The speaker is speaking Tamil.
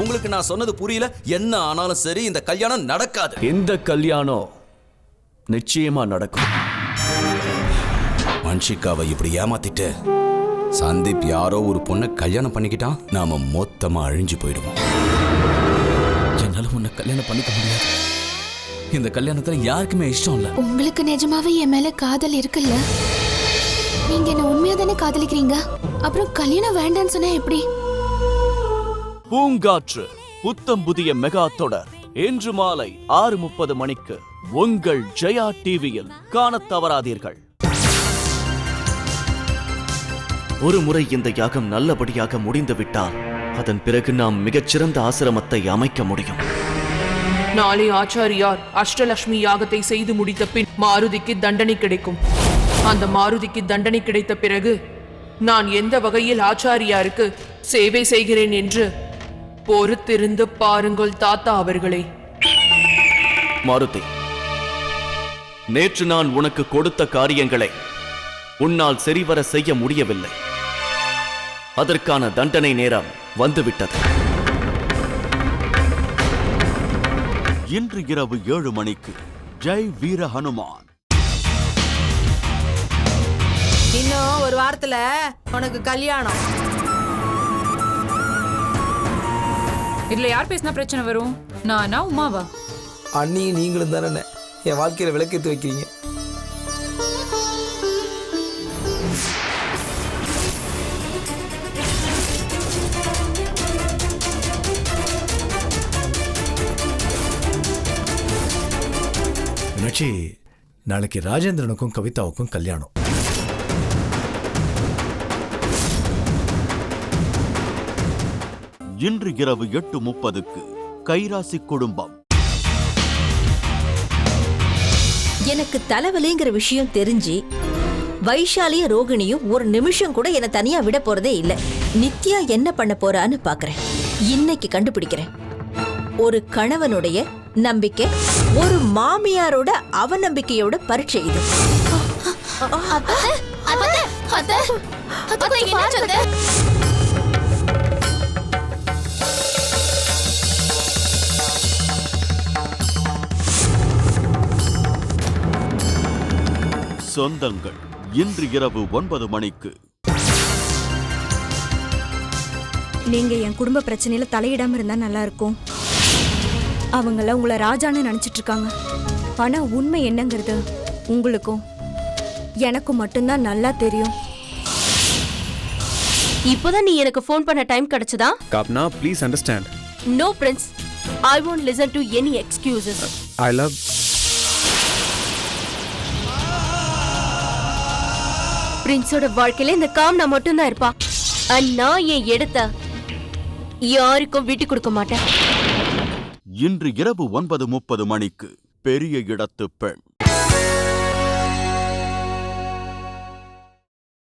உங்களுக்கு நான் சொன்னது புரியல? என்ன ஆனாலும் சரி, இந்த கல்யாணம் நடக்காது. இந்த கல்யாணம் நிச்சயமா நடக்கும். வன்ஷிகாவை இப்படி ஏமாத்திட்டு சந்தீப் யாரோ ஒரு பொண்ணை கல்யாணம் பண்ணிக்கிட்டான், நாம மொத்தமா அழிஞ்சு போயிடுவோம். என்னால உன்னை கல்யாணம் பண்ணிக்க முடியாது. இந்த கல்யாணத்துல யாருக்குமே இஷ்டம் இல்ல. உங்களுக்கு நிஜமாவே என் மேல காதல் இருக்குல்ல? நீங்க என்ன உண்மையா தானே காதலிக்கிறீங்க? அப்புறம் கல்யாணம் வேண்டான்னு சொன்னா எப்படி? பூங்காற்று புத்தம் புதிய மெகா தொடர் இன்று மாலை 6:30 மணிக்கு உங்கள் ஜெயா டிவியில் காணத் தவறாதீர்கள். ஒரு முறை இந்த யாகம் நல்லபடியாக முடிந்துவிட்டால் அதன் பிறகு நாம் மிகச்சிறந்த ஆசிரமத்தை அமைக்க முடியும். நாளை ஆச்சாரியார் அஷ்டலட்சுமி யாகத்தை செய்து முடித்த பின் மாருதிக்கு தண்டனை கிடைக்கும். அந்த மாருதிக்கு தண்டனை கிடைத்த பிறகு நான் எந்த வகையில் ஆச்சாரியாருக்கு சேவை செய்கிறேன் என்று பொறுத்திருந்து பாருங்கள் தாத்தா அவர்களே. மாருதி, நேற்று நான் உனக்கு கொடுத்த காரியங்களை உன்னால் சரிவர செய்ய முடியவில்லை. அதற்கான தண்டனை நேரம் வந்துவிட்டது. இன்று இரவு 7 மணிக்கு ஜெய் வீர ஹனுமான். இன்னும் ஒரு வாரத்துல உனக்கு கல்யாணம். இதுல யார் பேசினா பிரச்சனை வரும்? நானா உமாவா? அண்ணி நீங்களும் தானே என் வாழ்க்கையில விளக்கேற்றி வைக்கிறீங்க. மீனாட்சி, நாளைக்கு ராஜேந்திரனுக்கும் கவிதாவுக்கும் கல்யாணம். இன்று இரவு 8:30க்கு கைராசி குடும்பம். எனக்கு தலைவலிங்கிற விஷயம் தெரிஞ்சு வைஷாலியும் ரோகிணியும் ஒரு நிமிஷம் கூட என்ன தனியா விட போறதே இல்ல. நித்யா என்ன பண்ண போறான்னு பாக்குறேன். இன்னைக்கு கண்டுபிடிக்கிறேன். ஒரு கணவனுடைய நம்பிக்கை ஒரு மாமியாரோட அவநம்பிக்கையோட பரீட்சை இது. சொந்தங்கள் இன்று இரவு 9 மணிக்கு. நீங்க என் குடும்ப பிரச்சனையில தலையிடாம இருந்தா நல்லா இருக்கும். அவங்கள உங்களை ராஜான்னு நினைச்சிட்டு இருக்காங்க. ஆனா உண்மை என்னங்கிறது உங்களுக்கும் எனக்கும் மட்டும்தான் நல்லா தெரியும். இப்போதான் நீ எனக்கு ஃபோன் பண்ண டைம் கிடைச்சதா? காப்னா, please understand. No Prince, I won't listen to any excuses. I love. பிரின்ஸோட வாழ்க்கையில இந்த காம்னா மட்டும்தான் இருப்பா. நான் என் இடத்த யாருக்கும் விட்டு கொடுக்க மாட்டேன். இன்று இரவு 9:30 மணிக்கு பெரிய இடத்து பெண்.